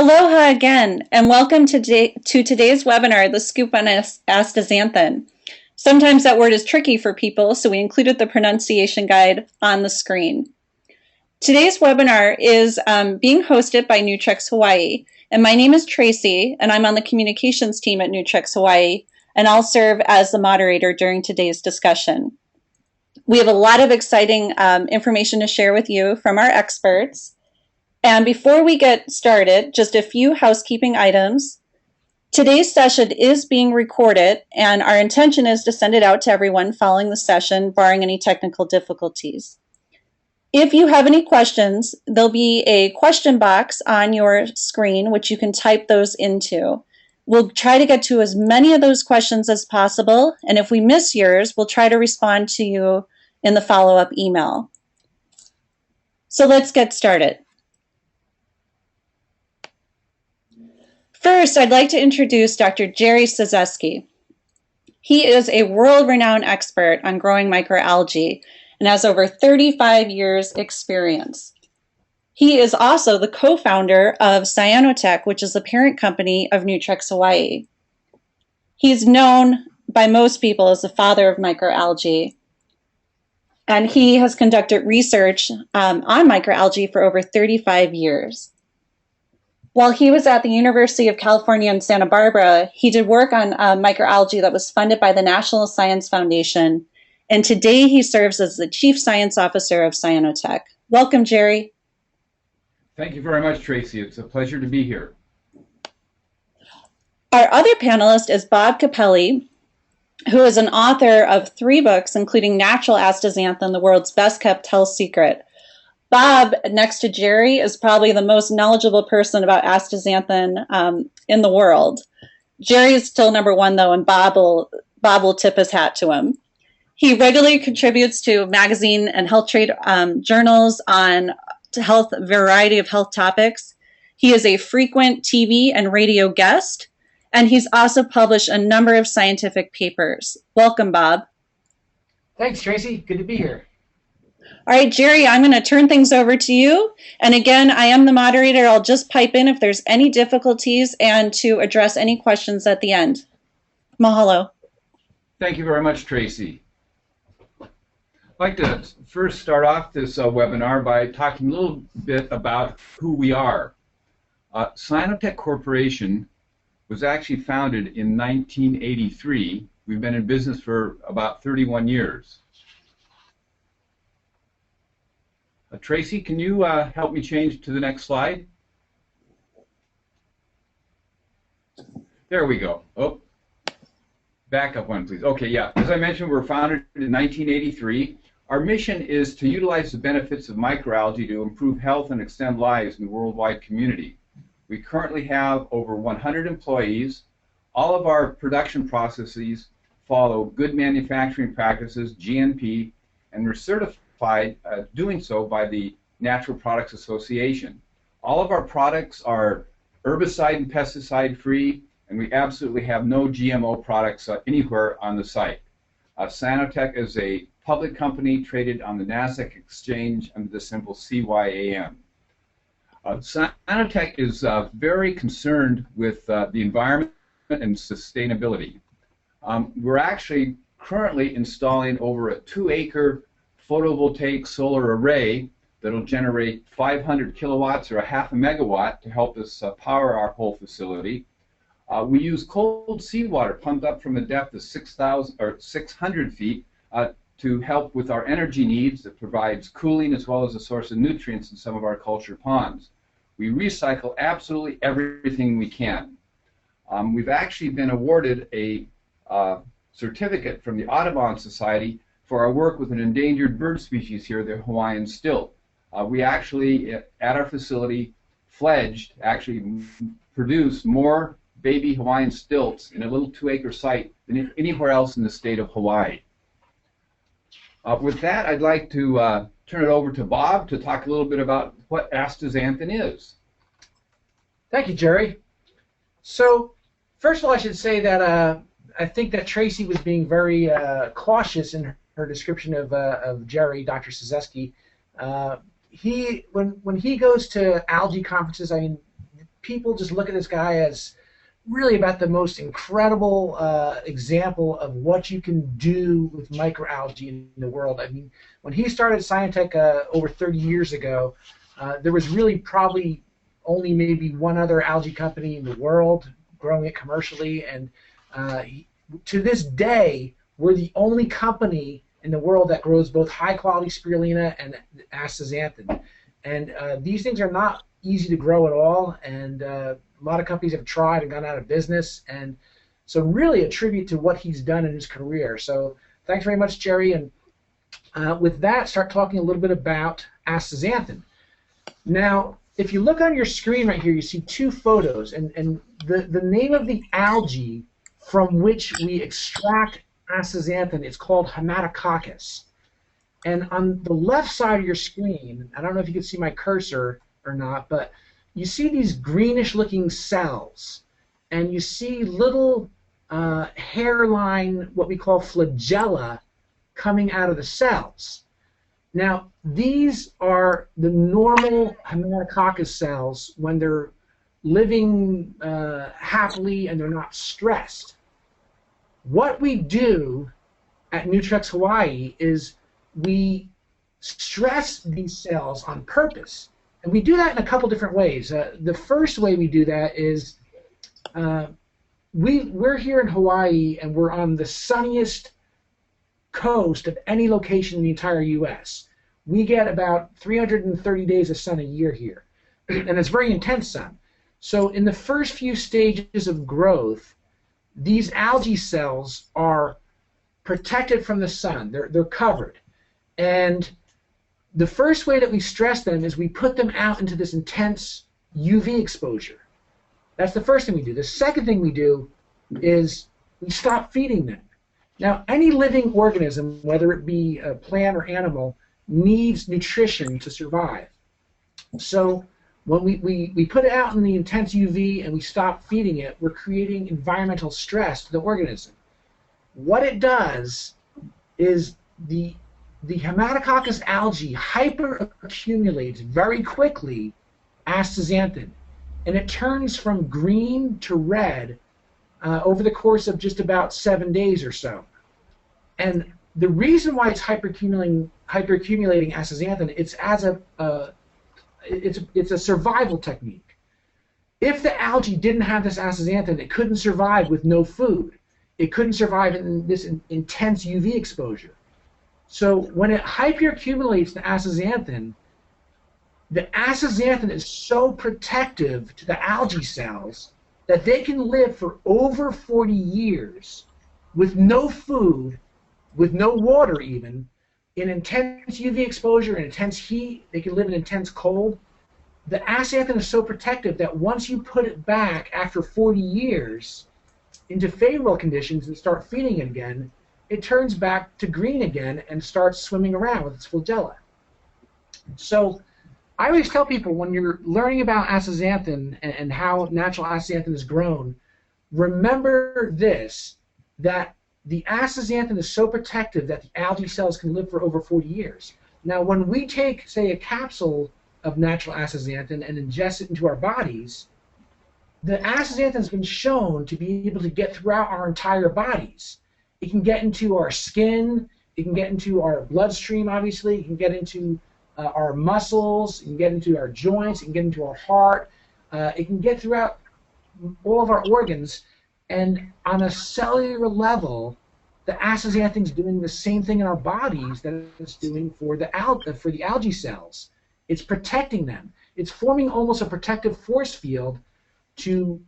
Aloha again, and welcome to today's webinar, The Scoop on Astaxanthin. Sometimes that word is tricky for people, so we included the pronunciation guide on the screen. Today's webinar is being hosted by Nutrex Hawaii, and my name is Tracy, and I'm on the communications team at Nutrex Hawaii, and I'll serve as the moderator during today's discussion. We have a lot of exciting information to share with you from our experts. And before we get started, just a few housekeeping items. Today's session is being recorded, and our intention is to send it out to everyone following the session, barring any technical difficulties. If you have any questions, there'll be a question box on your screen, which you can type those into. We'll try to get to as many of those questions as possible, and if we miss yours, we'll try to respond to you in the follow-up email. So let's get started. First, I'd like to introduce Dr. Jerry Cizeski. He is a world-renowned expert on growing microalgae and has over 35 years experience. He is also the co-founder of Cyanotech, which is the parent company of Nutrex Hawaii. He's known by most people as the father of microalgae, and he has conducted research on microalgae for over 35 years. While he was at the University of California in Santa Barbara, he did work on microalgae that was funded by the National Science Foundation, and today he serves as the Chief Science Officer of Cyanotech. Welcome, Jerry. Thank you very much, Tracy. It's a pleasure to be here. Our other panelist is Bob Capelli, who is an author of 3 books, including Natural Astaxanthin, the World's Best Kept Health Secret. Bob, next to Jerry, is probably the most knowledgeable person about astaxanthin in the world. Jerry is still number 1, though, and Bob will tip his hat to him. He regularly contributes to magazine and health trade journals on a variety of health topics. He is a frequent TV and radio guest, and he's also published a number of scientific papers. Welcome, Bob. Thanks, Tracy. Good to be here. All right, Jerry, I'm going to turn things over to you. And again, I am the moderator. I'll just pipe in if there's any difficulties and to address any questions at the end. Mahalo. Thank you very much, Tracy. I'd like to first start off this webinar by talking a little bit about who we are. Cyanotech Corporation was actually founded in 1983. We've been in business for about 31 years. Tracy, can you help me change to the next slide? There we go. Oh, back up one, please. Okay, yeah. As I mentioned, we were founded in 1983. Our mission is to utilize the benefits of microalgae to improve health and extend lives in the worldwide community. We currently have over 100 employees. All of our production processes follow good manufacturing practices, GMP, and we're certified doing so by the Natural Products Association. All of our products are herbicide and pesticide free, and we absolutely have no GMO products anywhere on the site. Cyanotech is a public company traded on the NASDAQ exchange under the symbol CYAM. Cyanotech is very concerned with the environment and sustainability. We're actually currently installing over a 2-acre photovoltaic solar array that will generate 500 kilowatts or a half a megawatt to help us power our whole facility. We use cold seawater pumped up from a depth of 600 feet to help with our energy needs. That provides cooling as well as a source of nutrients in some of our culture ponds. We recycle absolutely everything we can. We've actually been awarded a certificate from the Audubon Society for our work with an endangered bird species here, the Hawaiian stilt. We actually, at our facility, actually produce more baby Hawaiian stilts in a little 2-acre site than anywhere else in the state of Hawaii. With that, I'd like to turn it over to Bob to talk a little bit about what astaxanthin is. Thank you, Jerry. So, first of all, I should say that I think that Tracy was being very cautious in her description of Jerry, Dr. Cizeski. When he goes to algae conferences, I mean, people just look at this guy as really about the most incredible example of what you can do with microalgae in the world. I mean, when he started Scientech over 30 years ago, there was really probably only maybe one other algae company in the world growing it commercially, and to this day, we're the only company in the world that grows both high-quality spirulina and astaxanthin. And these things are not easy to grow at all, and a lot of companies have tried and gone out of business, and so really a tribute to what he's done in his career. So thanks very much, Jerry, and with that, start talking a little bit about astaxanthin. Now, if you look on your screen right here, you see two photos, and the name of the algae from which we extract astaxanthin is called Haematococcus. And on the left side of your screen, I don't know if you can see my cursor or not, but you see these greenish-looking cells, and you see little hairline, what we call flagella, coming out of the cells. Now, these are the normal Haematococcus cells when they're living happily and they're not stressed. What we do at Nutrex Hawaii is we stress these cells on purpose. And we do that in a couple different ways. The first way we do that is we're here in Hawaii and we're on the sunniest coast of any location in the entire U.S. We get about 330 days of sun a year here, and it's very intense sun. So in the first few stages of growth, these algae cells are protected from the sun. They're covered. And the first way that we stress them is we put them out into this intense UV exposure. That's the first thing we do. The second thing we do is we stop feeding them. Now, any living organism, whether it be a plant or animal, needs nutrition to survive. So when we put it out in the intense UV and we stop feeding it, we're creating environmental stress to the organism. What it does is the Haematococcus algae hyperaccumulates very quickly astaxanthin, and it turns from green to red over the course of just about 7 days or so. And the reason why it's hyperaccumulating astaxanthin, it's a survival technique. If the algae didn't have this astaxanthin, it couldn't survive with no food. It couldn't survive in this intense UV exposure. So when it hyperaccumulates the astaxanthin is so protective to the algae cells that they can live for over 40 years with no food, with no water even, in intense UV exposure and intense heat. They can live in intense cold. The astaxanthin is so protective that once you put it back after 40 years into favorable conditions and start feeding it again, it turns back to green again and starts swimming around with its flagella. So I always tell people, when you're learning about astaxanthin and how natural astaxanthin is grown, remember this, that the astaxanthin is so protective that the algae cells can live for over 40 years. Now, when we take, say, a capsule of natural astaxanthin and ingest it into our bodies, the astaxanthin has been shown to be able to get throughout our entire bodies. It can get into our skin, it can get into our bloodstream, obviously, it can get into our muscles, it can get into our joints, it can get into our heart, it can get throughout all of our organs, and on a cellular level, the astaxanthin is doing the same thing in our bodies that it's doing for the algae cells. It's protecting them. It's forming almost a protective force field to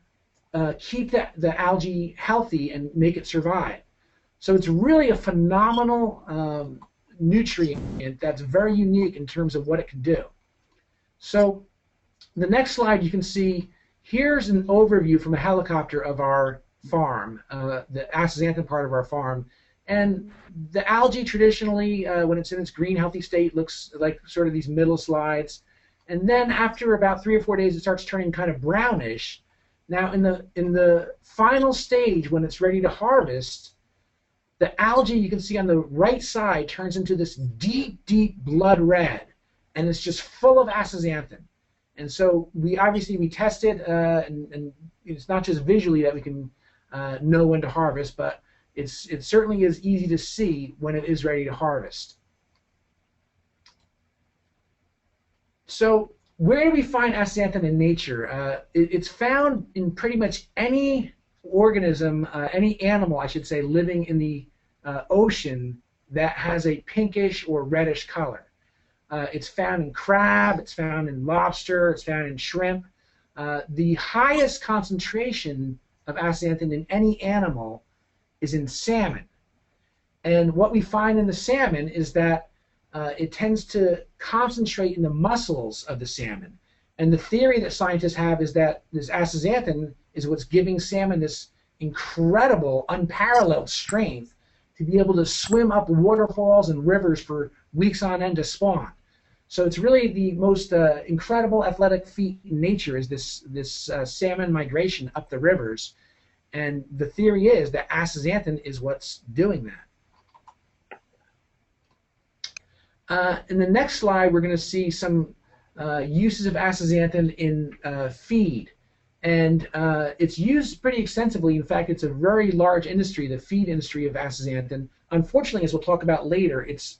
keep the algae healthy and make it survive. So it's really a phenomenal nutrient that's very unique in terms of what it can do. So the next slide, you can see, here's an overview from a helicopter of our farm, the astaxanthin part of our farm. And the algae traditionally, when it's in its green, healthy state, looks like sort of these middle slides. And then after about 3 or 4 days, it starts turning kind of brownish. Now, in the final stage, when it's ready to harvest, the algae, you can see on the right side, turns into this deep, deep blood red, and it's just full of astaxanthin. And so we tested, and it's not just visually that we can know when to harvest, but it certainly is easy to see when it is ready to harvest. So where do we find astaxanthin in nature? It's found in pretty much any organism, any animal, I should say, living in the ocean that has a pinkish or reddish color. It's found in crab, it's found in lobster, it's found in shrimp. The highest concentration of astaxanthin in any animal is in salmon. And what we find in the salmon is that it tends to concentrate in the muscles of the salmon. And the theory that scientists have is that this astaxanthin is what's giving salmon this incredible, unparalleled strength to be able to swim up waterfalls and rivers for weeks on end to spawn. So it's really the most incredible athletic feat in nature is this salmon migration up the rivers. And the theory is that astaxanthin is what's doing that. In the next slide, we're going to see some uses of astaxanthin in feed. And it's used pretty extensively. In fact, it's a very large industry, the feed industry of astaxanthin. Unfortunately, as we'll talk about later, it's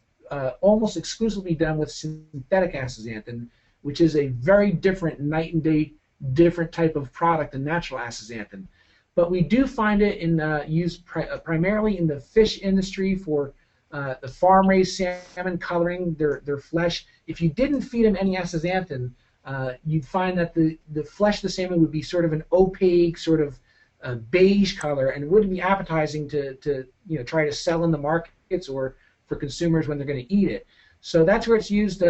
almost exclusively done with synthetic astaxanthin, which is a very different, night and day different type of product than natural astaxanthin. But we do find it in used primarily in the fish industry for the farm-raised salmon coloring their flesh. If you didn't feed them any astaxanthin, you'd find that the flesh of the salmon would be sort of an opaque, sort of beige color, and it wouldn't be appetizing to try to sell in the markets or for consumers when they're going to eat it. So that's where it's used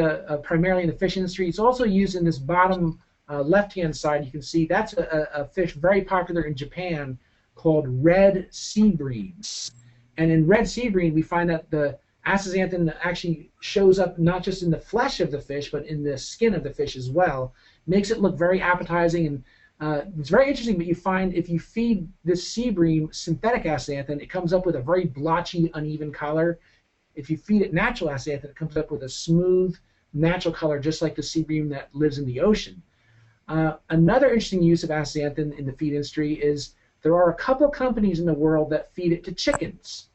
primarily in the fish industry. It's also used in this bottom left-hand side. You can see that's a fish very popular in Japan called red sea bream. And in red sea bream, we find that the astaxanthin actually shows up not just in the flesh of the fish, but in the skin of the fish as well. Makes it look very appetizing, and it's very interesting. But you find if you feed this sea bream synthetic astaxanthin, it comes up with a very blotchy, uneven color. If you feed it natural astaxanthin, it comes up with a smooth, natural color, just like the sea bream that lives in the ocean. Another interesting use of astaxanthin in the feed industry is there are a couple of companies in the world that feed it to chickens.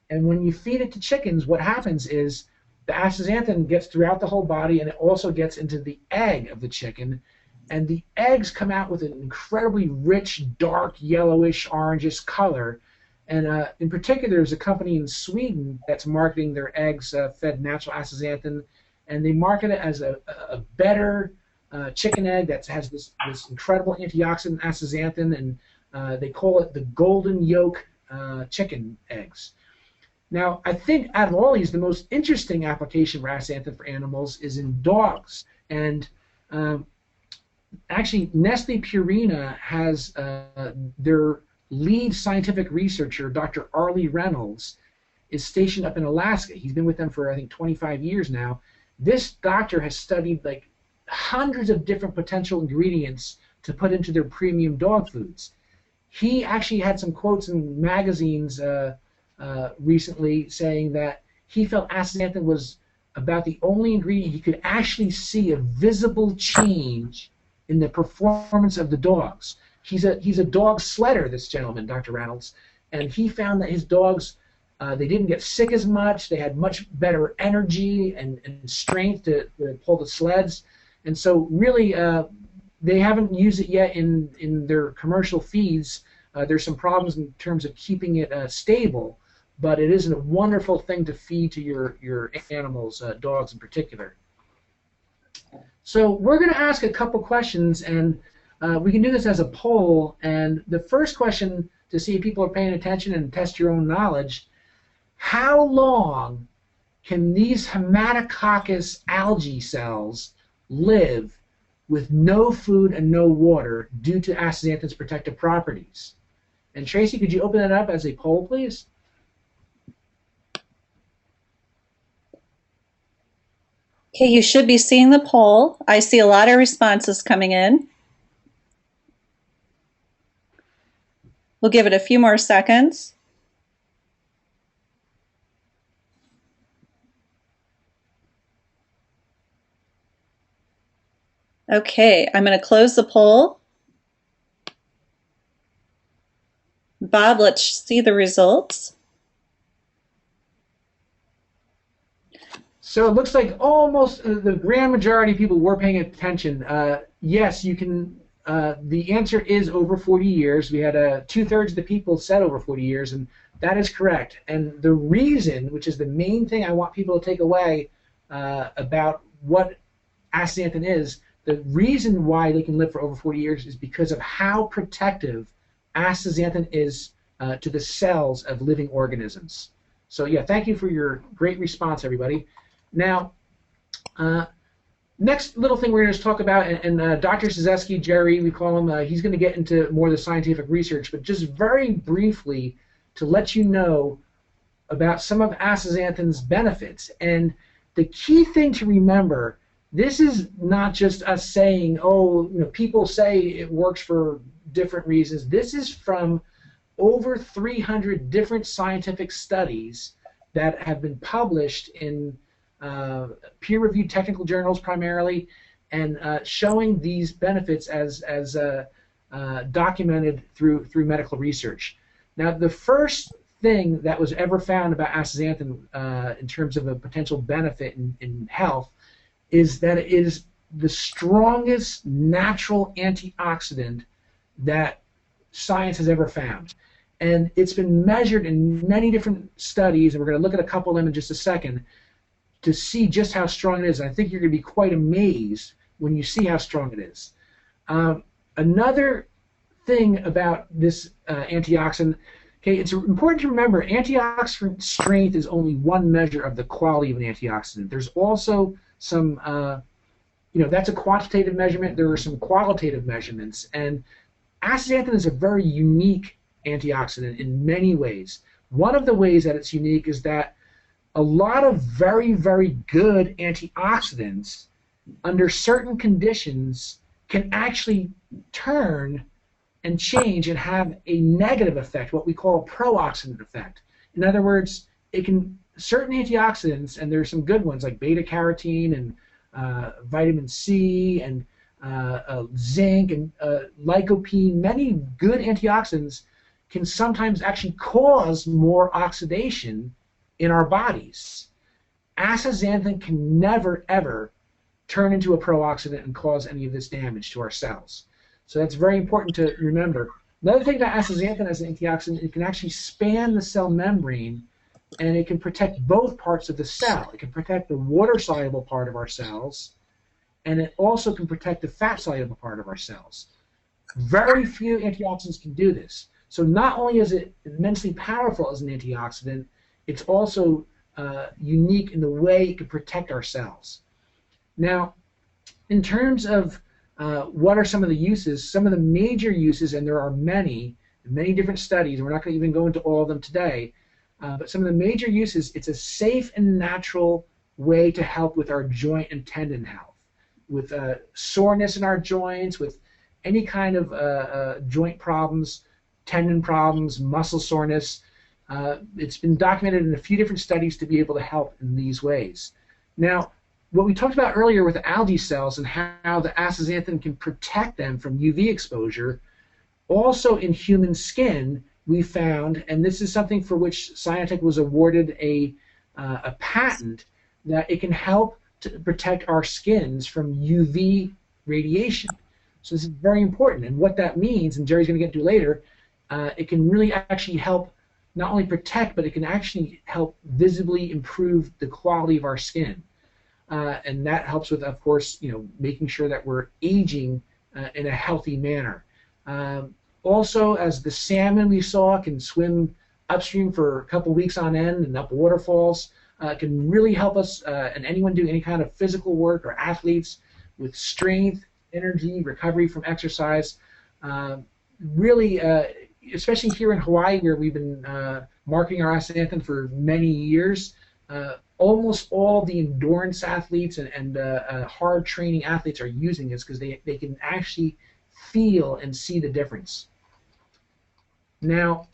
And when you feed it to chickens, what happens is the astaxanthin gets throughout the whole body, and it also gets into the egg of the chicken. And the eggs come out with an incredibly rich, dark, yellowish, orangish color. And in particular, there's a company in Sweden that's marketing their eggs fed natural astaxanthin, and they market it as a better chicken egg that has this incredible antioxidant astaxanthin, and they call it the golden yolk chicken eggs. Now, I think out of all these, the most interesting application for astaxanthin for animals is in dogs. And actually, Nestle Purina has their lead scientific researcher, Dr. Arlie Reynolds, is stationed up in Alaska. He's been with them for, I think, 25 years now. This doctor has studied like hundreds of different potential ingredients to put into their premium dog foods. He actually had some quotes in magazines recently saying that he felt astaxanthin was about the only ingredient he could actually see a visible change in the performance of the dogs. He's a dog sledder, this gentleman, Dr. Reynolds, and he found that his dogs, they didn't get sick as much, they had much better energy and strength to pull the sleds, and so really they haven't used it yet in their commercial feeds. There's some problems in terms of keeping it stable, but it is a wonderful thing to feed to your animals, dogs in particular. So we're going to ask a couple questions, and we can do this as a poll. And the first question, to see if people are paying attention and test your own knowledge: how long can these Haematococcus algae cells live with no food and no water due to astaxanthin's protective properties? And Tracy, could you open that up as a poll, please? Okay, you should be seeing the poll. I see a lot of responses coming in. We'll give it a few more seconds. Okay, I'm going to close the poll. Bob, let's see the results. So it looks like almost the grand majority of people were paying attention. Yes, you can. The answer is over 40 years. We had 2/3 of the people said over 40 years, and that is correct. And the reason, which is the main thing I want people to take away about what astaxanthin is, the reason why they can live for over 40 years is because of how protective astaxanthin is to the cells of living organisms. So yeah, thank you for your great response, everybody. Now, next little thing we're going to talk about, and Dr. Szewski, Jerry, we call him, he's going to get into more of the scientific research, but just very briefly to let you know about some of astaxanthin's benefits. And the key thing to remember, this is not just us saying, oh, people say it works for different reasons. This is from over 300 different scientific studies that have been published in peer-reviewed technical journals primarily, and showing these benefits as documented through medical research. Now, the first thing that was ever found about astaxanthin in terms of a potential benefit in health is that it is the strongest natural antioxidant that science has ever found. And it's been measured in many different studies, and we're going to look at a couple of them in just a second, to see just how strong it is. And I think you're going to be quite amazed when you see how strong it is. Another thing about this antioxidant, okay, it's important to remember antioxidant strength is only one measure of the quality of an antioxidant. There's also some, that's a quantitative measurement. There are some qualitative measurements. And astaxanthin is a very unique antioxidant in many ways. One of the ways that it's unique is that a lot of very, very good antioxidants, under certain conditions, can actually turn and change and have a negative effect, what we call a pro-oxidant effect. In other words, certain antioxidants, and there's some good ones like beta-carotene and vitamin C and zinc and lycopene, many good antioxidants can sometimes actually cause more oxidation in our bodies. Astaxanthin can never, ever turn into a pro-oxidant and cause any of this damage to our cells. So that's very important to remember. Another thing about astaxanthin as an antioxidant, it can actually span the cell membrane, and it can protect both parts of the cell. It can protect the water-soluble part of our cells, and it also can protect the fat-soluble part of our cells. Very few antioxidants can do this. So not only is it immensely powerful as an antioxidant, it's also unique in the way it can protect our cells. Now, in terms of what are some of the uses, some of the major uses, and there are many different studies, and we're not going to even go into all of them today, but some of the major uses, it's a safe and natural way to help with our joint and tendon health, with soreness in our joints, with any kind of joint problems, tendon problems, muscle soreness. It's been documented in a few different studies to be able to help in these ways. Now, what we talked about earlier with the algae cells and how the astaxanthin can protect them from UV exposure, also in human skin, we found, and this is something for which Scientech was awarded a patent, that it can help to protect our skins from UV radiation. So this is very important, and what that means, and Jerry's going to get to later, it can really actually help not only protect, but it can actually help visibly improve the quality of our skin. And that helps with, of course, making sure that we're aging in a healthy manner. Also, as the salmon we saw can swim upstream for a couple weeks on end and up waterfalls, can really help us and anyone doing any kind of physical work or athletes with strength, energy, recovery from exercise. Really, especially here in Hawaii, where we've been marketing our astaxanthin for many years, almost all the endurance athletes and hard training athletes are using this because they can actually feel and see the difference. Now,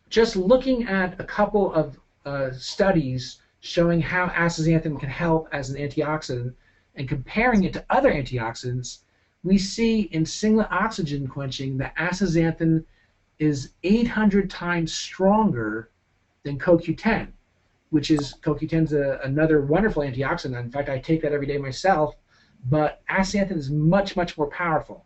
just looking at a couple of studies showing how astaxanthin can help as an antioxidant and comparing it to other antioxidants, we see in singlet oxygen quenching that astaxanthin is 800 times stronger than CoQ10, which is CoQ10 is another wonderful antioxidant. In fact, I take that every day myself, but astaxanthin is much, much more powerful.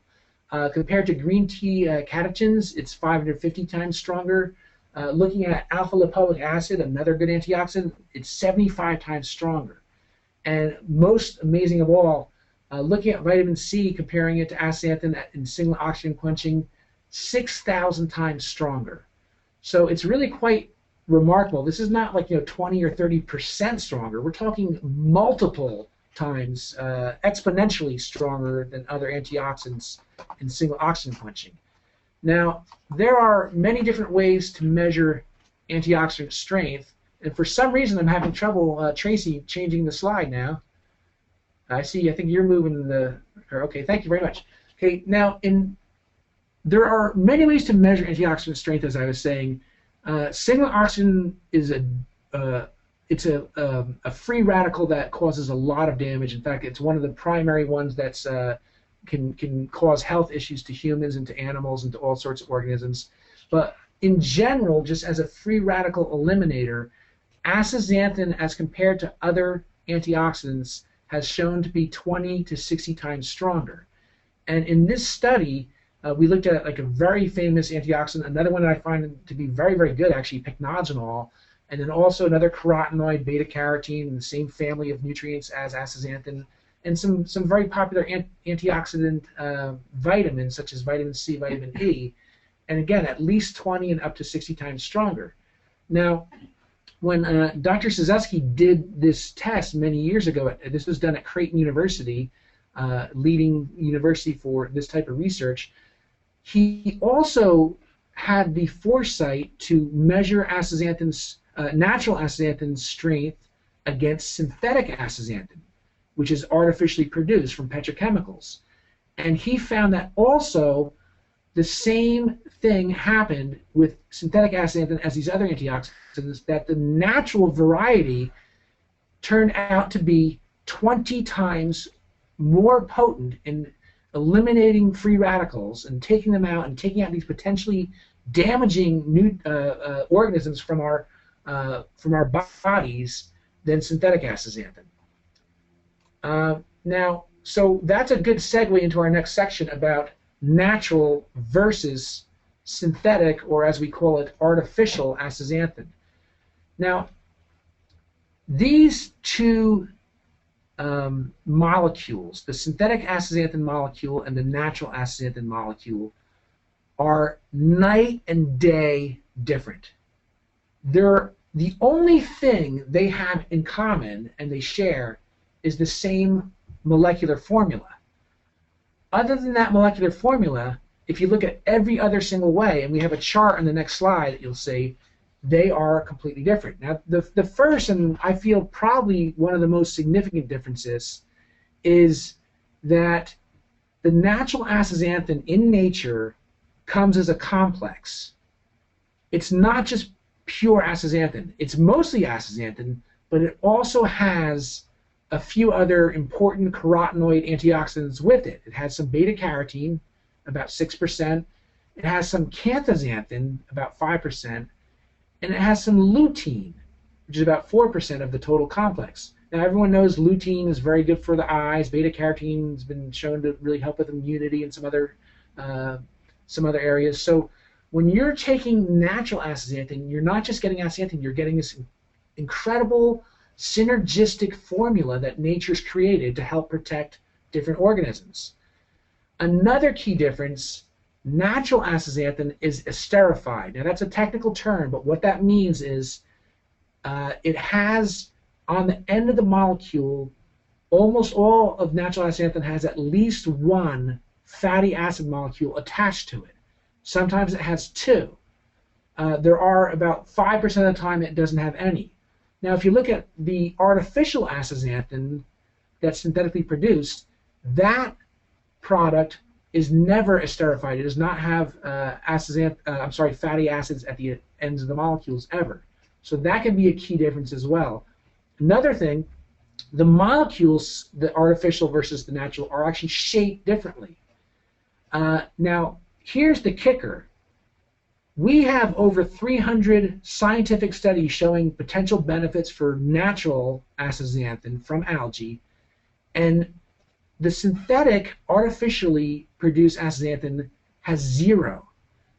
Compared to green tea catechins, it's 550 times stronger. Looking at alpha lipoic acid, another good antioxidant, it's 75 times stronger. And most amazing of all, looking at vitamin C, comparing it to astaxanthin in singlet oxygen quenching, 6,000 times stronger. So it's really quite remarkable. This is not like 20 or 30% stronger. We're talking multiple times, exponentially stronger than other antioxidants in singlet oxygen quenching. Now, there are many different ways to measure antioxidant strength, and for some reason I'm having trouble, Tracy, changing the slide now. I think you're moving the, okay, thank you very much. Okay, now there are many ways to measure antioxidant strength, as I was saying. Singlet oxygen is it's a free radical that causes a lot of damage. In fact, it's one of the primary ones that's can cause health issues to humans and to animals and to all sorts of organisms. But in general, just as a free radical eliminator, astaxanthin, as compared to other antioxidants, has shown to be 20 to 60 times stronger. And in this study, we looked at like a very famous antioxidant, another one that I find to be very, very good, actually, pycnogenol, and then also another carotenoid, beta-carotene, in the same family of nutrients as astaxanthin, and some very popular antioxidant vitamins, such as vitamin C, vitamin E, and again, at least 20 and up to 60 times stronger. Now, when Dr. Szyszewski did this test many years ago, this was done at Creighton University, leading university for this type of research, he also had the foresight to measure astaxanthin's, natural astaxanthin's strength against synthetic astaxanthin, which is artificially produced from petrochemicals. And he found that also the same thing happened with synthetic astaxanthin as these other antioxidants, that the natural variety turned out to be 20 times more potent in eliminating free radicals and taking them out and taking out these potentially damaging new organisms from our bodies than synthetic astaxanthin. Now, so that's a good segue into our next section about natural versus synthetic, or as we call it, artificial astaxanthin. Now, these two molecules, the synthetic astaxanthin molecule and the natural astaxanthin molecule, are night and day different. The only thing they have in common and they share is the same molecular formula. Other than that molecular formula, if you look at every other single way, and we have a chart on the next slide that you'll see, they are completely different. Now, the first, and I feel probably one of the most significant differences, is that the natural astaxanthin in nature comes as a complex. It's not just pure astaxanthin. It's mostly astaxanthin, but it also has a few other important carotenoid antioxidants with it. It has some beta-carotene, about 6%. It has some canthaxanthin, about 5%. And it has some lutein, which is about 4% of the total complex. Now, everyone knows lutein is very good for the eyes. Beta-carotene has been shown to really help with immunity and some other areas. So when you're taking natural astaxanthin, you're not just getting astaxanthin, you're getting this incredible synergistic formula that nature's created to help protect different organisms. Another key difference, natural astaxanthin is esterified. Now that's a technical term, but what that means is it has on the end of the molecule, almost all of natural astaxanthin has at least one fatty acid molecule attached to it. Sometimes it has two. There are about 5% of the time it doesn't have any. Now, if you look at the artificial astaxanthin that's synthetically produced, that product is never esterified. It does not have fatty acids at the ends of the molecules ever. So that can be a key difference as well. Another thing, the molecules, the artificial versus the natural, are actually shaped differently. Now, here's the kicker. We have over 300 scientific studies showing potential benefits for natural astaxanthin from algae, and the synthetic, artificially produced astaxanthin has 0.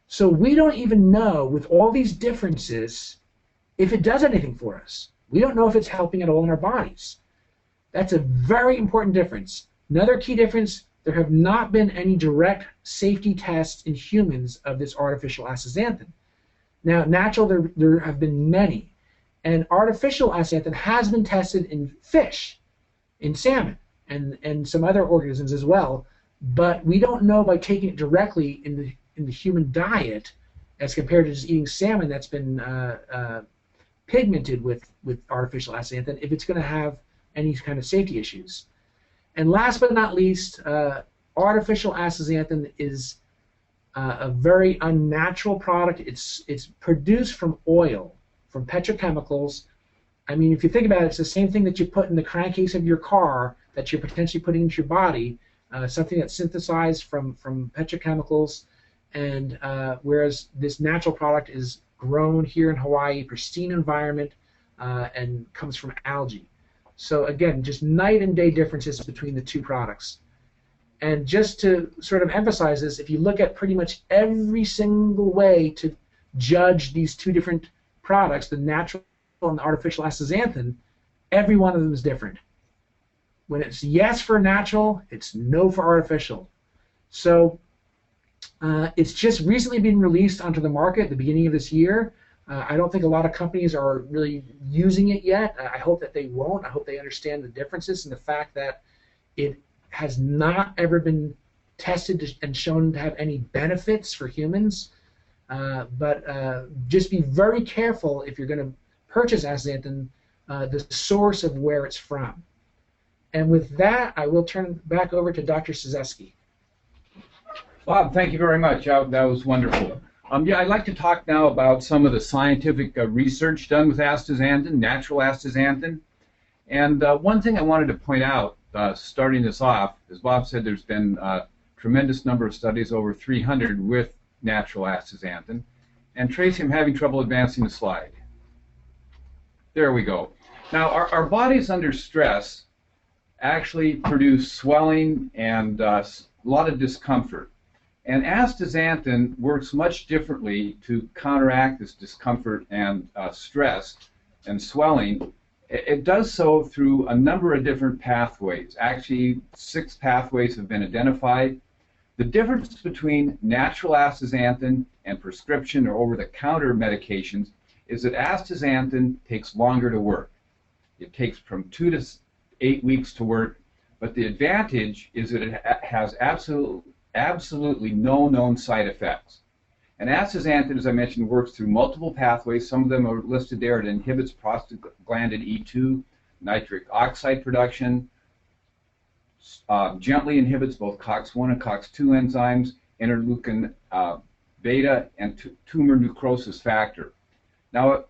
So we don't even know, with all these differences, if it does anything for us. We don't know if it's helping at all in our bodies. That's a very important difference. Another key difference, there have not been any direct safety tests in humans of this artificial astaxanthin. Now, natural, there have been many. And artificial astaxanthin has been tested in fish, in salmon, and some other organisms as well. But we don't know by taking it directly in the human diet, as compared to just eating salmon that's been pigmented with artificial astaxanthin, if it's going to have any kind of safety issues. And last but not least, artificial astaxanthin is a very unnatural product. It's produced from oil, from petrochemicals. I mean, if you think about it, it's the same thing that you put in the crankcase of your car that you're potentially putting into your body, something that's synthesized from petrochemicals. And whereas this natural product is grown here in Hawaii, pristine environment, and comes from algae. So again, just night and day differences between the two products. And just to sort of emphasize this, if you look at pretty much every single way to judge these two different products, the natural and the artificial astaxanthin, every one of them is different. When it's yes for natural, it's no for artificial. So it's just recently been released onto the market at the beginning of this year. I don't think a lot of companies are really using it yet. I hope that they won't. I hope they understand the differences and the fact that it has not ever been tested and shown to have any benefits for humans. But just be very careful if you're going to purchase astaxanthin, the source of where it's from. And with that, I will turn back over to Dr. Cizeski. Bob, thank you very much. That was wonderful. Yeah, I'd like to talk now about some of the scientific research done with astaxanthin, natural astaxanthin. And one thing I wanted to point out, starting this off, as Bob said, there's been a tremendous number of studies, over 300, with natural astaxanthin. And Tracy, I'm having trouble advancing the slide. There we go. Now, our bodies under stress actually produce swelling and a lot of discomfort. And astaxanthin works much differently to counteract this discomfort and stress and swelling. It does so through a number of different pathways. Actually, 6 pathways have been identified. The difference between natural astaxanthin and prescription or over-the-counter medications is that astaxanthin takes longer to work. It takes from 2 to 8 weeks to work, but the advantage is that it has absolutely no known side effects. And astaxanthin, as I mentioned, works through multiple pathways. Some of them are listed there. It inhibits prostaglandin E2, nitric oxide production, gently inhibits both COX-1 and COX-2 enzymes, interleukin beta, and tumor necrosis factor. Now,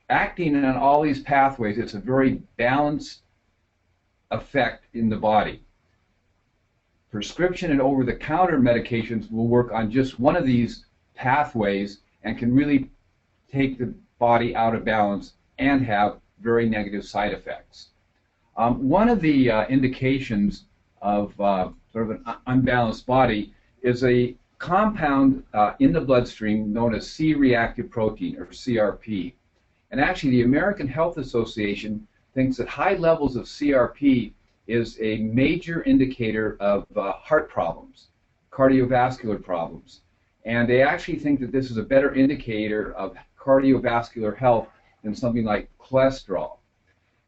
acting on all these pathways, it's a very balanced effect in the body. Prescription and over-the-counter medications will work on just one of these pathways and can really take the body out of balance and have very negative side effects. One of the indications of sort of an unbalanced body is a compound in the bloodstream known as C-reactive protein, or CRP. And actually, the American Health Association thinks that high levels of CRP is a major indicator of heart problems, cardiovascular problems. And they actually think that this is a better indicator of cardiovascular health than something like cholesterol.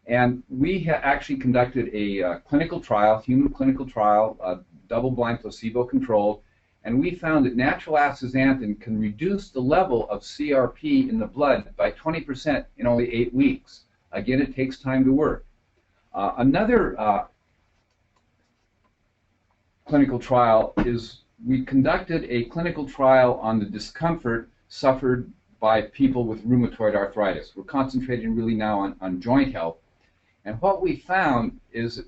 And we actually conducted a clinical trial, human clinical trial, double-blind placebo-controlled, and we found that natural astaxanthin can reduce the level of CRP in the blood by 20% in only 8 weeks. Again, it takes time to work. Another clinical trial is we conducted a clinical trial on the discomfort suffered by people with rheumatoid arthritis. We're concentrating really now on joint health. And what we found is a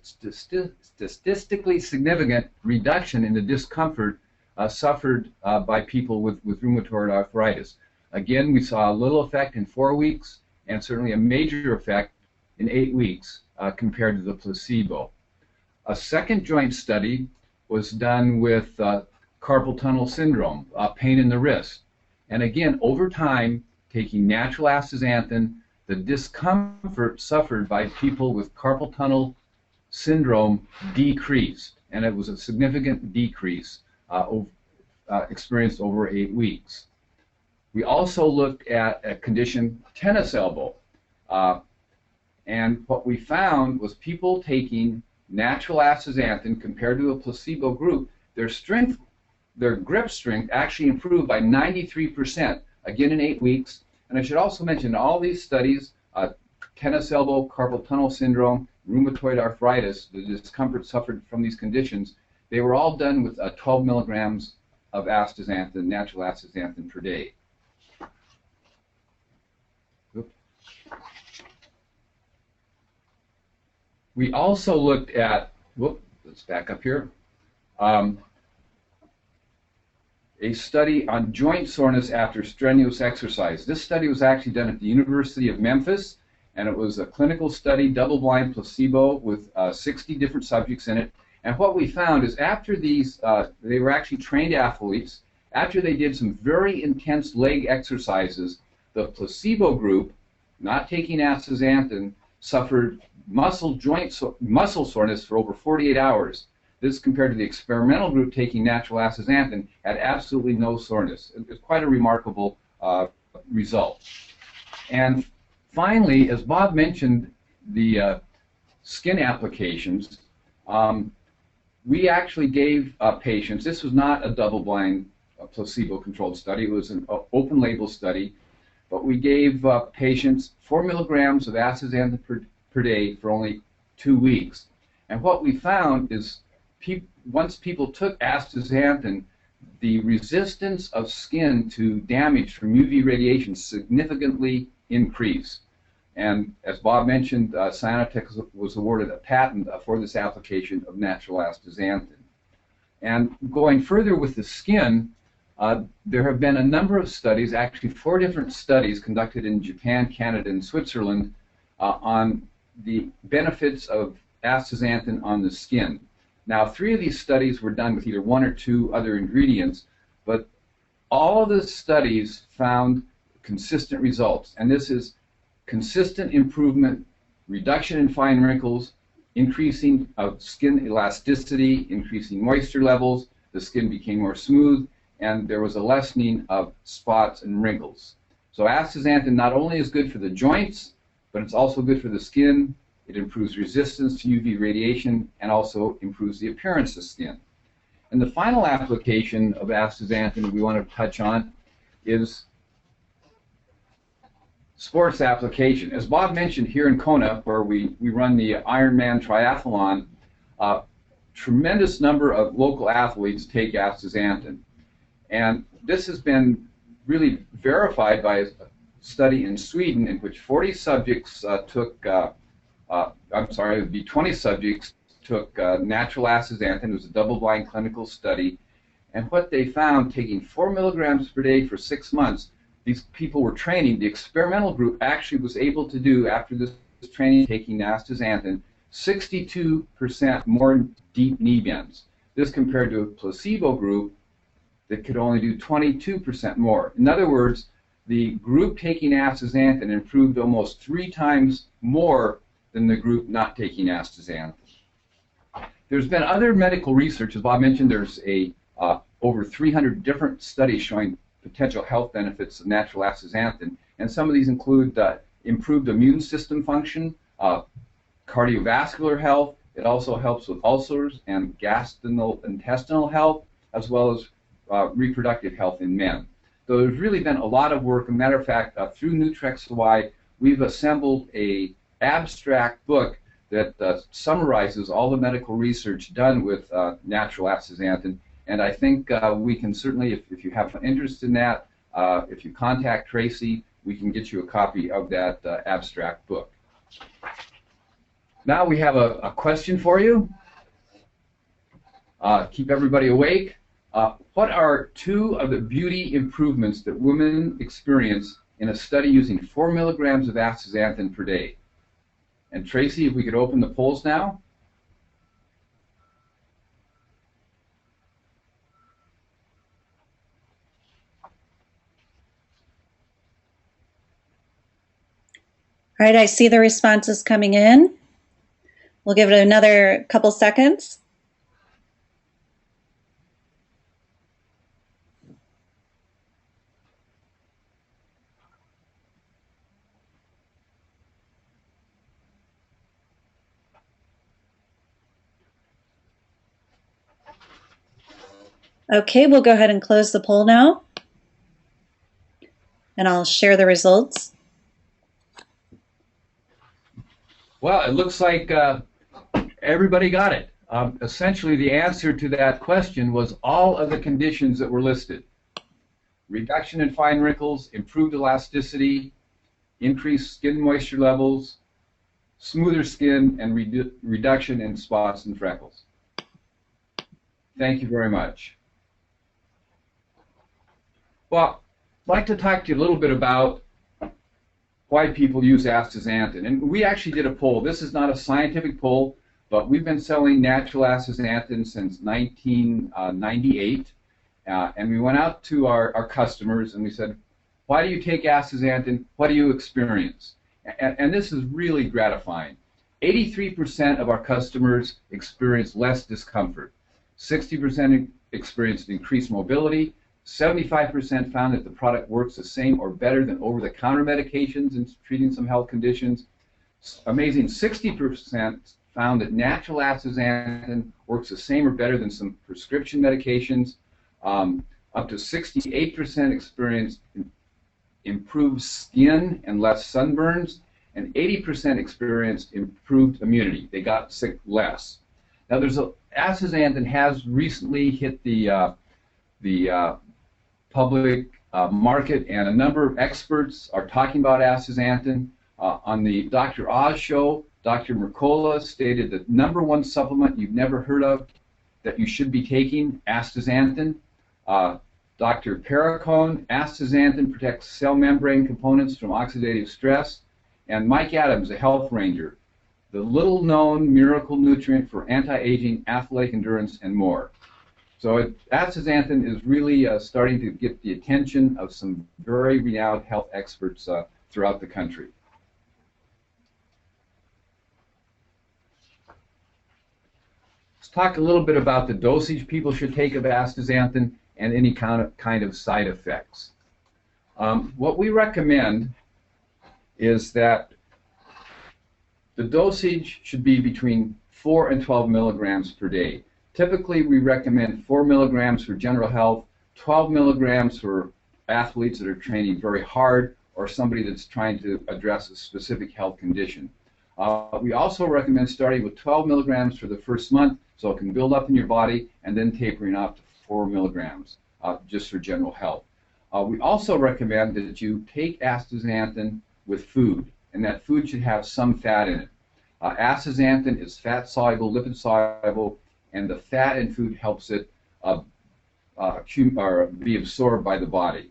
statistically significant reduction in the discomfort suffered by people with rheumatoid arthritis. Again, we saw a little effect in 4 weeks and certainly a major effect in 8 weeks compared to the placebo. A second joint study was done with carpal tunnel syndrome, pain in the wrist. And again, over time, taking natural astaxanthin, the discomfort suffered by people with carpal tunnel syndrome decreased, and it was a significant decrease experienced over 8 weeks. We also looked at a condition, tennis elbow, and what we found was people taking natural astaxanthin compared to a placebo group, their grip strength actually improved by 93%, again in 8 weeks. And I should also mention all these studies, tennis elbow, carpal tunnel syndrome, rheumatoid arthritis, the discomfort suffered from these conditions, they were all done with 12 milligrams of astaxanthin, natural astaxanthin per day. We also looked at, let's back up here, a study on joint soreness after strenuous exercise. This study was actually done at the University of Memphis, and it was a clinical study, double-blind placebo with 60 different subjects in it. And what we found is after these, they were actually trained athletes, after they did some very intense leg exercises, the placebo group, not taking astaxanthin, suffered muscle soreness for over 48 hours. This compared to the experimental group taking natural astaxanthin had absolutely no soreness. It's quite a remarkable result. And finally, as Bob mentioned, the skin applications, we actually gave patients, this was not a double-blind placebo-controlled study, it was an open-label study, but we gave patients 4 milligrams of astaxanthin per day for only 2 weeks. And what we found is once people took astaxanthin, the resistance of skin to damage from UV radiation significantly increased. And as Bob mentioned, Cyanotex was awarded a patent for this application of natural astaxanthin. And going further with the skin, there have been a number of studies, actually 4 different studies conducted in Japan, Canada, and Switzerland on the benefits of astaxanthin on the skin. Now, 3 of these studies were done with either 1 or 2 other ingredients, but all of the studies found consistent results. And this is consistent improvement, reduction in fine wrinkles, increasing of skin elasticity, increasing moisture levels, the skin became more smooth, and there was a lessening of spots and wrinkles. So astaxanthin not only is good for the joints, but it's also good for the skin. It improves resistance to UV radiation and also improves the appearance of skin. And the final application of astaxanthin we want to touch on is sports application. As Bob mentioned, here in Kona, where we run the Ironman triathlon, tremendous number of local athletes take astaxanthin. And this has been really verified by a study in Sweden in which 40 subjects took, it would be 20 subjects took natural astaxanthin. It was a double-blind clinical study. And what they found, taking 4 milligrams per day for 6 months, these people were training. The experimental group actually was able to do, after this training, taking astaxanthin, 62% more deep knee bends. This compared to a placebo group that could only do 22% more. In other words, the group taking astaxanthin improved almost 3 times more than the group not taking astaxanthin. There's been other medical research. As Bob mentioned, there's over 300 different studies showing potential health benefits of natural astaxanthin, and some of these include improved immune system function, cardiovascular health. It also helps with ulcers and gastrointestinal health, as well as reproductive health in men. So there's really been a lot of work. As a matter of fact, through Nutrex Hawaii, we've assembled an abstract book that summarizes all the medical research done with natural astaxanthin. And I think we can certainly, if you have an interest in that, if you contact Tracy, we can get you a copy of that abstract book. Now we have a question for you. Keep everybody awake. What are two of the beauty improvements that women experience in a study using 4 milligrams of astaxanthin per day? And Tracy, if we could open the polls now. All right, I see the responses coming in. We'll give it another couple seconds. Okay, we'll go ahead and close the poll now. And I'll share the results. Well, it looks like everybody got it. Essentially, the answer to that question was all of the conditions that were listed. Reduction in fine wrinkles, improved elasticity, increased skin moisture levels, smoother skin, and reduction in spots and freckles. Thank you very much. Well, I'd like to talk to you a little bit about why people use astaxanthin. And we actually did a poll. This is not a scientific poll, but we've been selling natural astaxanthin since 1998. And we went out to our customers and we said, why do you take astaxanthin? What do you experience? And this is really gratifying. 83% of our customers experienced less discomfort. 60% experienced increased mobility. 75% found that the product works the same or better than over-the-counter medications in treating some health conditions. Amazing, 60% found that natural astaxanthin works the same or better than some prescription medications. Up to 68% experienced improved skin and less sunburns, and 80% experienced improved immunity. They got sick less. Now, astaxanthin has recently hit the public market, and a number of experts are talking about astaxanthin. On the Dr. Oz show, Dr. Mercola stated that #1 supplement you've never heard of that you should be taking, astaxanthin. Dr. Perricone, astaxanthin protects cell membrane components from oxidative stress. And Mike Adams, a health ranger, the little-known miracle nutrient for anti-aging, athletic endurance, and more. So astaxanthin is really starting to get the attention of some very renowned health experts throughout the country. Let's talk a little bit about the dosage people should take of astaxanthin and any kind of side effects. What we recommend is that the dosage should be between 4 and 12 milligrams per day. Typically, we recommend 4 milligrams for general health, 12 milligrams for athletes that are training very hard or somebody that's trying to address a specific health condition. We also recommend starting with 12 milligrams for the first month so it can build up in your body, and then tapering off to 4 milligrams just for general health. We also recommend that you take astaxanthin with food, and that food should have some fat in it. Astaxanthin is fat-soluble, lipid-soluble, and the fat in food helps it be absorbed by the body.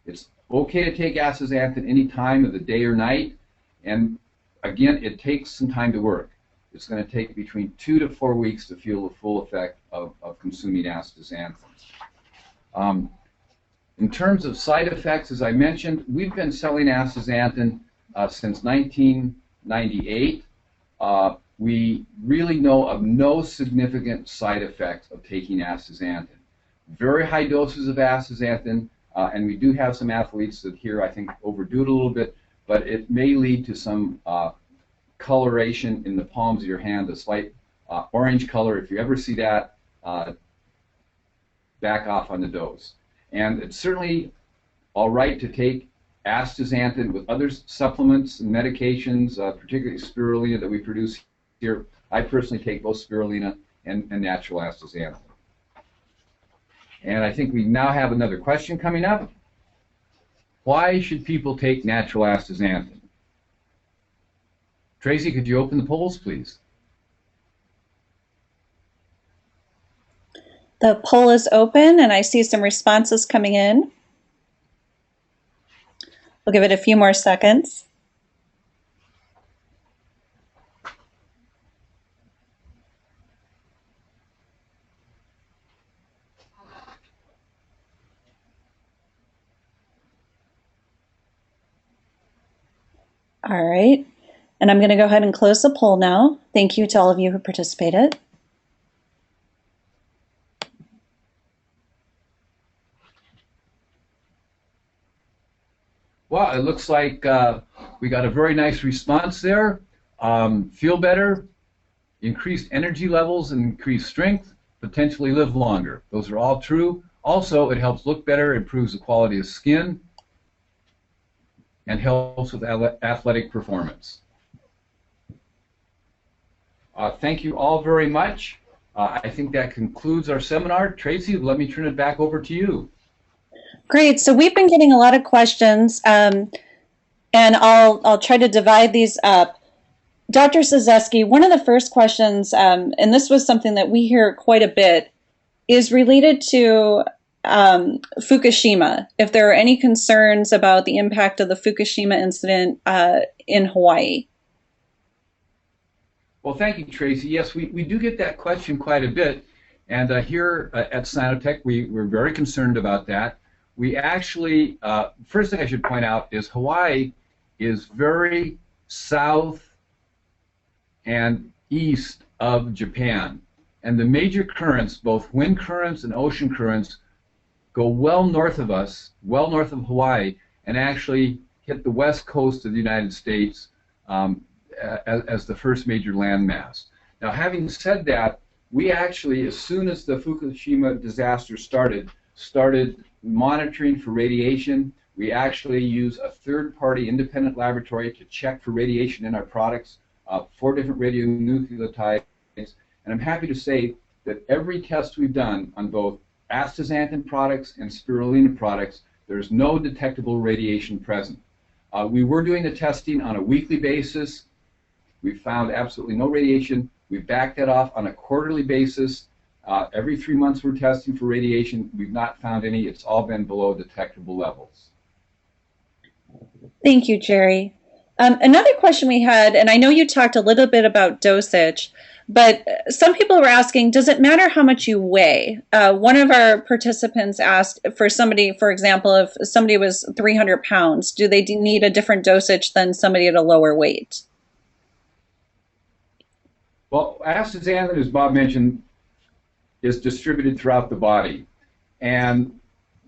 It's okay to take astaxanthin any time of the day or night, and again, it takes some time to work. It's going to take between 2 to 4 weeks to feel the full effect of consuming astaxanthin. In terms of side effects, as I mentioned, we've been selling astaxanthin since 1998. We really know of no significant side effects of taking astaxanthin. Very high doses of astaxanthin, and we do have some athletes that here I think overdo it a little bit, but it may lead to some coloration in the palms of your hand, a slight orange color. If you ever see that, back off on the dose. And it's certainly all right to take astaxanthin with other supplements and medications, particularly spirulina that we produce here. I personally take both spirulina and natural astaxanthin. And I think we now have another question coming up. Why should people take natural astaxanthin? Tracy, could you open the polls, please? The poll is open, and I see some responses coming in. We'll give it a few more seconds. All right, and I'm going to go ahead and close the poll now. Thank you to all of you who participated. Well, it looks like we got a very nice response there. Feel better, increased energy levels, and increased strength, potentially live longer. Those are all true. Also, it helps look better, improves the quality of skin, and helps with athletic performance. Thank you all very much. I think that concludes our seminar. Tracy, let me turn it back over to you. Great. So we've been getting a lot of questions, and I'll try to divide these up. Dr. Szyszewski, one of the first questions, and this was something that we hear quite a bit, is related to Fukushima. If there are any concerns about the impact of the Fukushima incident in Hawaii. Well, thank you, Tracy. Yes, we do get that question quite a bit, and here at Sinotech, we're very concerned about that. We actually, first thing I should point out is Hawaii is very south and east of Japan, and the major currents, both wind currents and ocean currents, go well north of us, well north of Hawaii, and actually hit the west coast of the United States as the first major landmass. Now, having said that, we actually, as soon as the Fukushima disaster started monitoring for radiation. We actually use a third-party independent laboratory to check for radiation in our products, 4 different radionucleotides, and I'm happy to say that every test we've done on both astaxanthin products and spirulina products, there's no detectable radiation present. We were doing the testing on a weekly basis. We found absolutely no radiation. We backed that off on a quarterly basis. Every 3 months we're testing for radiation. We've not found any. It's all been below detectable levels. Thank you, Jerry. Another question we had, and I know you talked a little bit about dosage, but some people were asking, does it matter how much you weigh? One of our participants asked for somebody, for example, if somebody was 300 pounds, do they need a different dosage than somebody at a lower weight? Well, astaxanthin, as Bob mentioned, is distributed throughout the body. And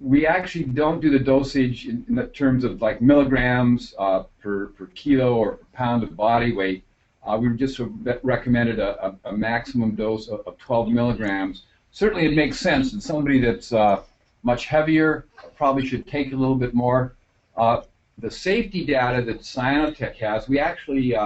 we actually don't do the dosage in the terms of like milligrams per kilo or per pound of body weight. We just recommended a maximum dose of 12 milligrams. Certainly it makes sense that somebody that's much heavier probably should take a little bit more. The safety data that Sinotech has, we actually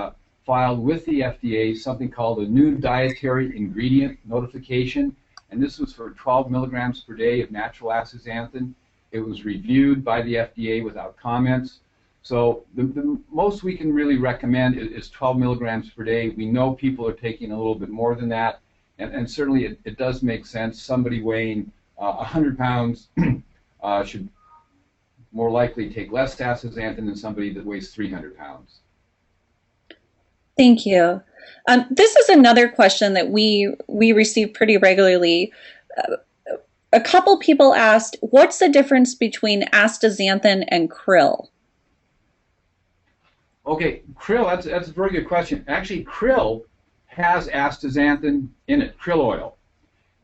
filed with the FDA something called a new dietary ingredient notification, and this was for 12 milligrams per day of natural astaxanthin. It was reviewed by the FDA without comments. So the most we can really recommend is 12 milligrams per day. We know people are taking a little bit more than that, and certainly it does make sense. Somebody weighing 100 pounds should more likely take less astaxanthin than somebody that weighs 300 pounds. Thank you. This is another question that we receive pretty regularly. A couple people asked, what's the difference between astaxanthin and krill? Okay, krill, that's a very good question. Actually, krill has astaxanthin in it, krill oil.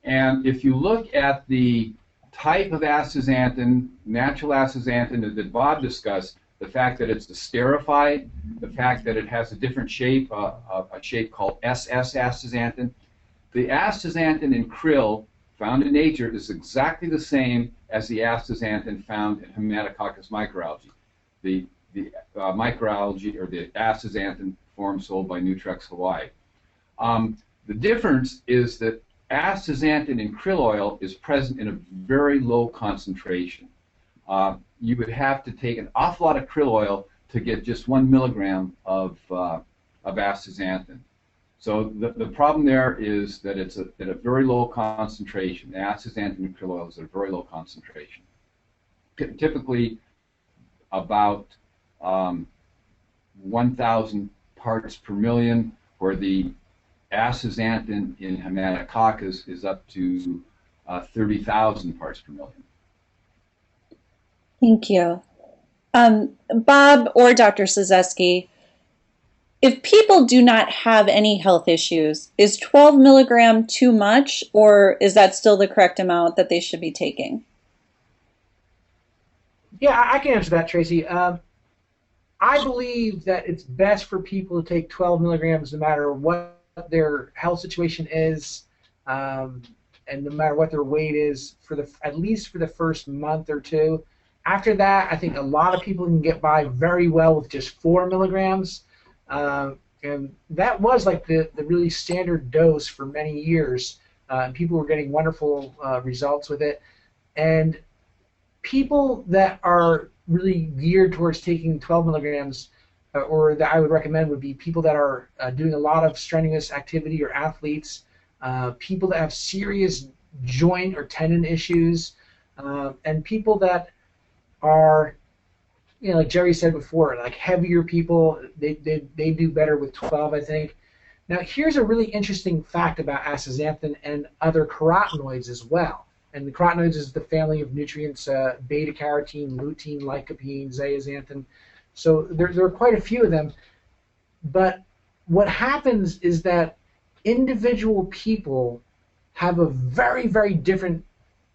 And if you look at the type of astaxanthin, natural astaxanthin that Bob discussed, the fact that it's esterified, the fact that it has a different shape, a shape called SS astaxanthin. The astaxanthin in krill found in nature is exactly the same as the astaxanthin found in Haematococcus microalgae, the microalgae or the astaxanthin form sold by Nutrex Hawaii. The difference is that astaxanthin in krill oil is present in a very low concentration. You would have to take an awful lot of krill oil to get just 1 milligram of astaxanthin. So the problem there is that it's at a very low concentration. The astaxanthin krill oil is at a very low concentration. Typically about 1,000 parts per million, where the astaxanthin in Haematococcus is up to 30,000 parts per million. Thank you. Bob or Dr. Cyzewski, if people do not have any health issues, is 12 milligram too much, or is that still the correct amount that they should be taking? Yeah, I can answer that, Tracy. I believe that it's best for people to take 12 milligrams no matter what their health situation is, and no matter what their weight is, at least for the first month or two. After that, I think a lot of people can get by very well with just 4 milligrams. And that was like the really standard dose for many years. And people were getting wonderful results with it. And people that are really geared towards taking 12 milligrams, or that I would recommend, would be people that are doing a lot of strenuous activity, or athletes, people that have serious joint or tendon issues, and people that are, like Jerry said before, like heavier people, they do better with 12, I think. Now, here's a really interesting fact about astaxanthin and other carotenoids as well. And the carotenoids is the family of nutrients: beta-carotene, lutein, lycopene, zeaxanthin. So there are quite a few of them. But what happens is that individual people have a very, very different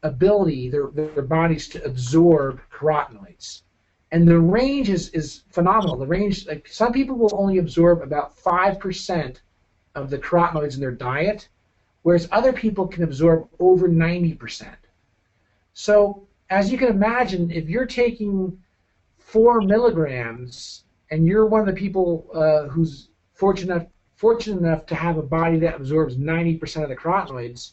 ability, their bodies, to absorb carotenoids. And the range is phenomenal. The range, like, some people will only absorb about 5% of the carotenoids in their diet, whereas other people can absorb over 90%. So as you can imagine, if you're taking 4 milligrams and you're one of the people who's fortunate enough to have a body that absorbs 90% of the carotenoids,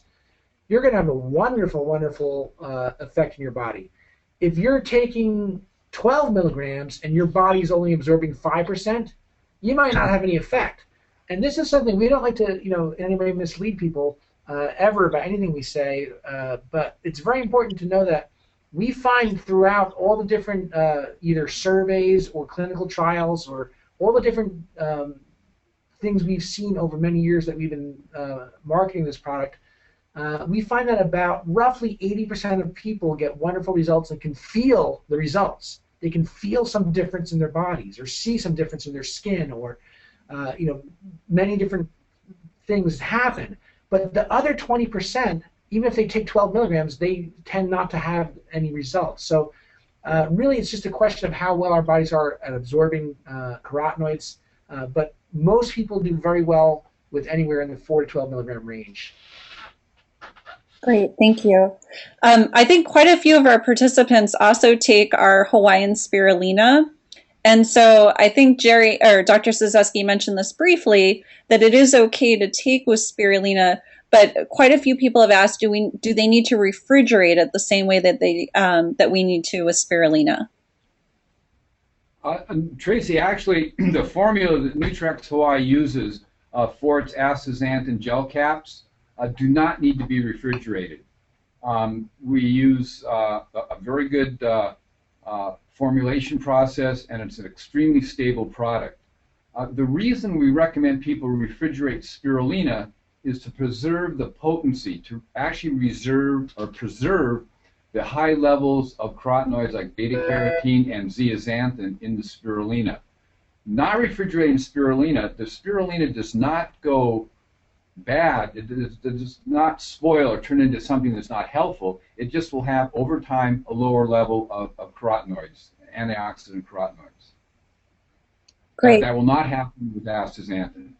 you're going to have a wonderful, wonderful effect in your body. If you're taking 12 milligrams and your body's only absorbing 5%, you might not have any effect. And this is something we don't like to, anybody mislead people ever about anything we say, but it's very important to know that we find throughout all the different either surveys or clinical trials, or all the different things we've seen over many years that we've been marketing this product, we find that about roughly 80% of people get wonderful results and can feel the results. They can feel some difference in their bodies, or see some difference in their skin, or many different things happen. But the other 20%, even if they take 12 milligrams, they tend not to have any results. So really, it's just a question of how well our bodies are at absorbing carotenoids. But most people do very well with anywhere in the 4 to 12 milligram range. Great, thank you. I think quite a few of our participants also take our Hawaiian spirulina. And so I think Jerry or Dr. Cyzewski mentioned this briefly, that it is okay to take with spirulina, but quite a few people have asked, do they need to refrigerate it the same way that that we need to with spirulina? Tracy, actually, the formula that Nutrex Hawaii uses for its astaxanthin gel caps do not need to be refrigerated. We use a very good formulation process, and it's an extremely stable product. The reason we recommend people refrigerate spirulina is to preserve the potency, to actually preserve the high levels of carotenoids like beta-carotene and zeaxanthin in the spirulina. Not refrigerating spirulina, the spirulina does not go bad. It does not spoil or turn into something that's not helpful. It just will have, over time, a lower level of carotenoids, antioxidant carotenoids. Great. That will not happen with astaxanthin.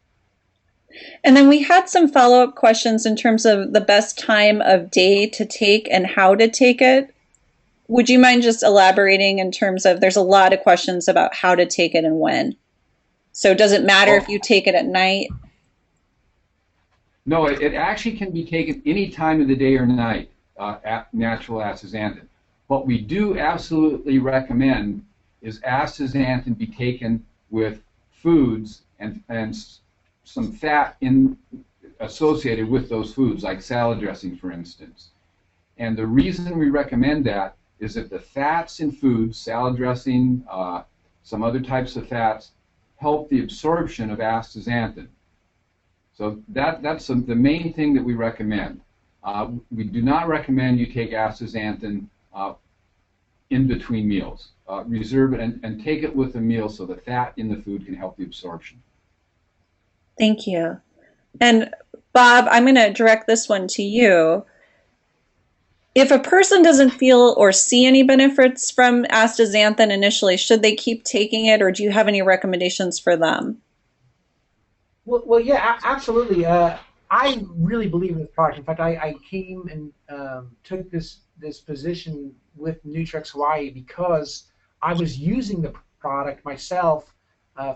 And then we had some follow-up questions in terms of the best time of day to take and how to take it. Would you mind just elaborating in terms of, there's a lot of questions about how to take it and when. So does it matter if you take it at night? No, it actually can be taken any time of the day or night, natural astaxanthin. What we do absolutely recommend is astaxanthin be taken with foods and some fat associated with those foods, like salad dressing, for instance. And the reason we recommend that is that the fats in foods, salad dressing, some other types of fats, help the absorption of astaxanthin. So that's the main thing that we recommend. We do not recommend you take astaxanthin in between meals. Reserve it and take it with the meal so the fat in the food can help the absorption. Thank you. And Bob, I'm going to direct this one to you. If a person doesn't feel or see any benefits from astaxanthin initially, should they keep taking it, or do you have any recommendations for them? Well, yeah, absolutely. I really believe in this product. In fact, I came and took this position with Nutrex Hawaii because I was using the product myself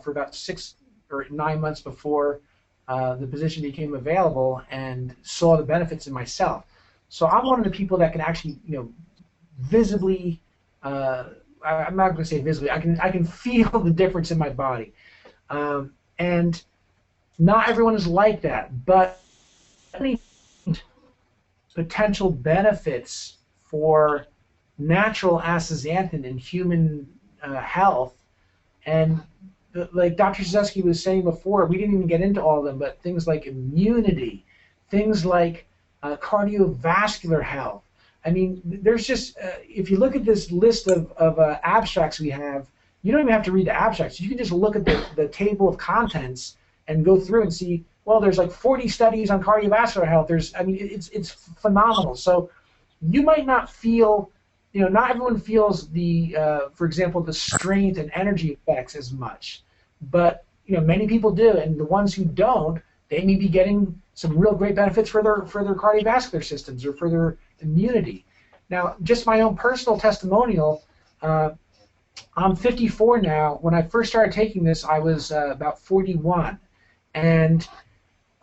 for about 6 or 9 months before the position became available, and saw the benefits in myself. So I'm one of the people that can actually, visibly. I'm not going to say visibly. I can feel the difference in my body, and not everyone is like that. But any potential benefits for natural astaxanthin in human health, and like Dr. Suzuki was saying before, we didn't even get into all of them, but things like immunity, things like cardiovascular health. I mean, there's just, if you look at this list of abstracts we have, you don't even have to read the abstracts. You can just look at the table of contents and go through and see, well, there's like 40 studies on cardiovascular health. It's phenomenal. So you might not feel, not everyone feels for example, the strength and energy effects as much, but many people do, and the ones who don't, they may be getting some real great benefits for their cardiovascular systems or for their immunity. Now, just my own personal testimonial, I'm 54 now. When I first started taking this, I was about 41, and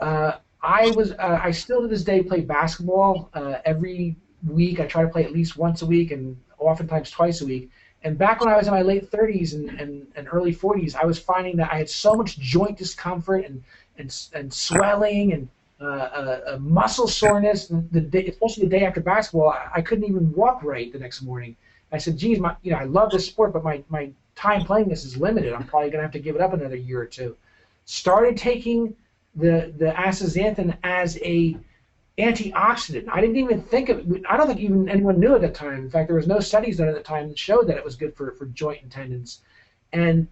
I still to this day play basketball every week. I try to play at least once a week, and oftentimes twice a week. And back when I was in my late 30s and early 40s, I was finding that I had so much joint discomfort and swelling and muscle soreness, especially the day after basketball. I couldn't even walk right the next morning. I said, geez, I love this sport, but my time playing this is limited. I'm probably going to have to give it up another year or two. Started taking the astaxanthin as a antioxidant. I didn't even think of it. I don't think even anyone knew at the time. In fact, there was no studies done at the time that showed that it was good for joint and tendons. And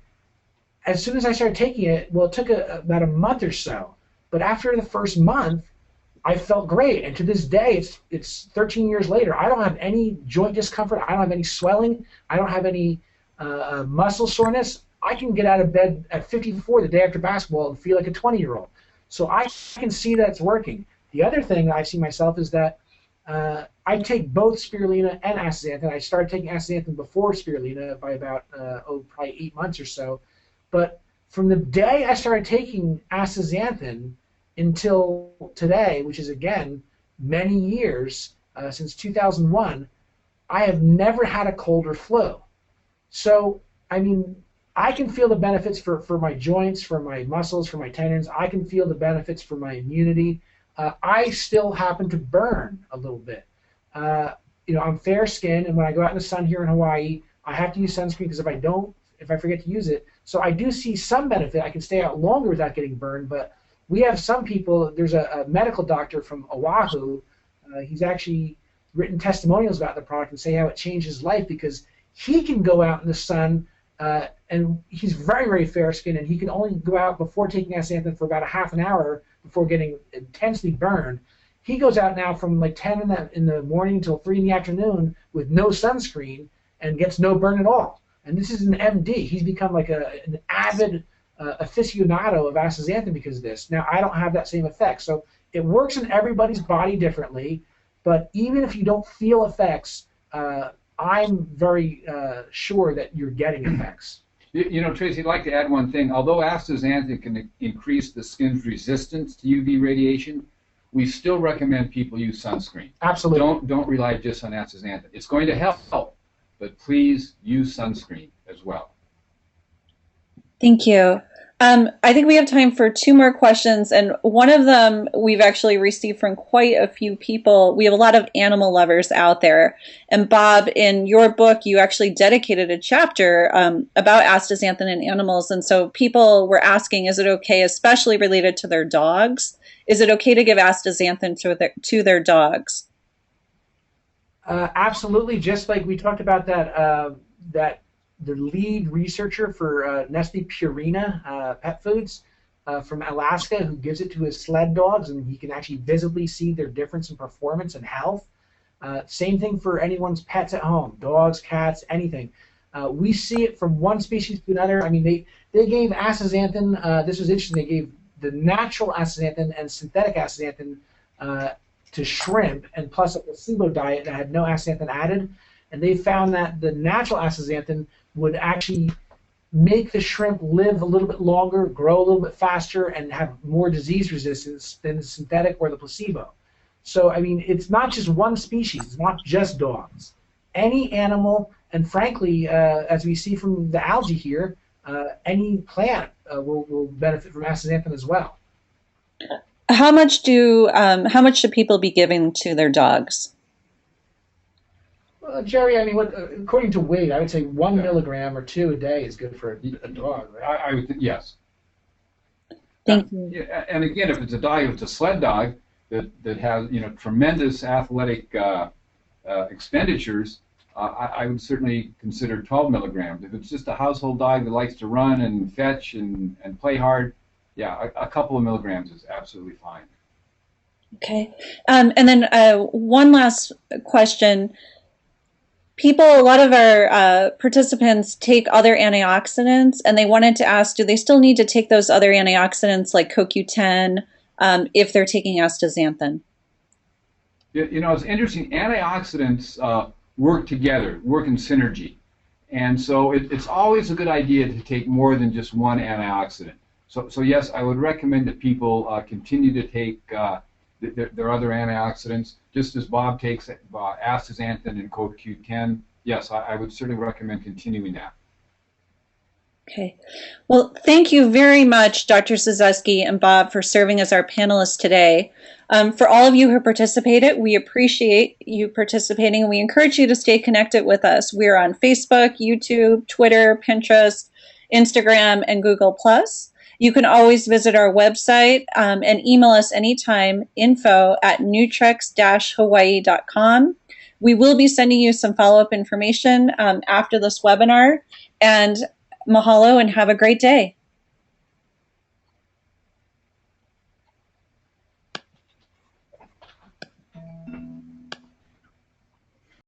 as soon as I started taking it, well, it took about a month or so. But after the first month, I felt great. And to this day, it's 13 years later, I don't have any joint discomfort. I don't have any swelling. I don't have any muscle soreness. I can get out of bed at 54 the day after basketball and feel like a 20-year-old. So I can see that it's working. The other thing I see myself is that I take both spirulina and astaxanthin. I started taking astaxanthin before spirulina by about probably 8 months or so. But from the day I started taking astaxanthin until today, which is, again, many years, since 2001, I have never had a cold or flu. So, I mean, I can feel the benefits for my joints, for my muscles, for my tendons. I can feel the benefits for my immunity. I still happen to burn a little bit. I'm fair-skinned, and when I go out in the sun here in Hawaii, I have to use sunscreen because if I forget to use it, so I do see some benefit. I can stay out longer without getting burned, but we have some people. There's a medical doctor from Oahu. He's actually written testimonials about the product and say how it changed his life because he can go out in the sun, and he's very, very fair-skinned, and he can only go out before taking astaxanthin for about a half an hour before getting intensely burned. He goes out now from like 10 in the morning until 3 in the afternoon with no sunscreen and gets no burn at all. And this is an MD. He's become like an avid aficionado of astaxanthin because of this. Now, I don't have that same effect. So it works in everybody's body differently, but even if you don't feel effects, I'm very sure that you're getting effects. Tracy, I'd like to add one thing. Although astaxanthin can increase the skin's resistance to UV radiation, we still recommend people use sunscreen. Absolutely. Don't rely just on astaxanthin. It's going to help, but please use sunscreen as well. Thank you. I think we have time for two more questions, and one of them we've actually received from quite a few people. We have a lot of animal lovers out there, and Bob, in your book, you actually dedicated a chapter about astaxanthin in animals, and so people were asking, is it okay, especially related to their dogs, is it okay to give astaxanthin to their dogs? Absolutely. Just like we talked about that the lead researcher for Nestle Purina pet foods from Alaska, who gives it to his sled dogs, and he can actually visibly see their difference in performance and health. Same thing for anyone's pets at home, dogs, cats, anything. We see it from one species to another. I mean, they gave astaxanthin. This was interesting. They gave the natural astaxanthin and synthetic astaxanthin to shrimp, and plus a placebo diet that had no astaxanthin added. And they found that the natural astaxanthin would actually make the shrimp live a little bit longer, grow a little bit faster, and have more disease resistance than the synthetic or the placebo. So, I mean, it's not just one species. It's not just dogs. Any animal, and frankly, as we see from the algae here, any plant will benefit from astaxanthin as well. How much should people be giving to their dogs? Jerry, I mean, according to weight, I would say 1 milligram or 2 a day is good for a dog, right? I would yes. Thank you. Yeah, and again, if it's a dog, if it's a sled dog that has tremendous athletic expenditures, I would certainly consider 12 milligrams. If it's just a household dog that likes to run and fetch and play hard, yeah, a couple of milligrams is absolutely fine. Okay, and then one last question. A lot of our participants take other antioxidants, and they wanted to ask, do they still need to take those other antioxidants like CoQ10 if they're taking astaxanthin? Yeah, it's interesting. Antioxidants work together, work in synergy. And so it's always a good idea to take more than just one antioxidant. So yes, I would recommend that people continue to take their other antioxidants, just as Bob takes astaxanthin and CoQ10. Yes, I would certainly recommend continuing that. Okay. Well, thank you very much, Dr. Cyzewski and Bob, for serving as our panelists today. For all of you who participated, we appreciate you participating. We encourage you to stay connected with us. We're on Facebook, YouTube, Twitter, Pinterest, Instagram, and Google+. You can always visit our website and email us anytime, info@nutrex-hawaii.com. We will be sending you some follow-up information after this webinar. And mahalo and have a great day.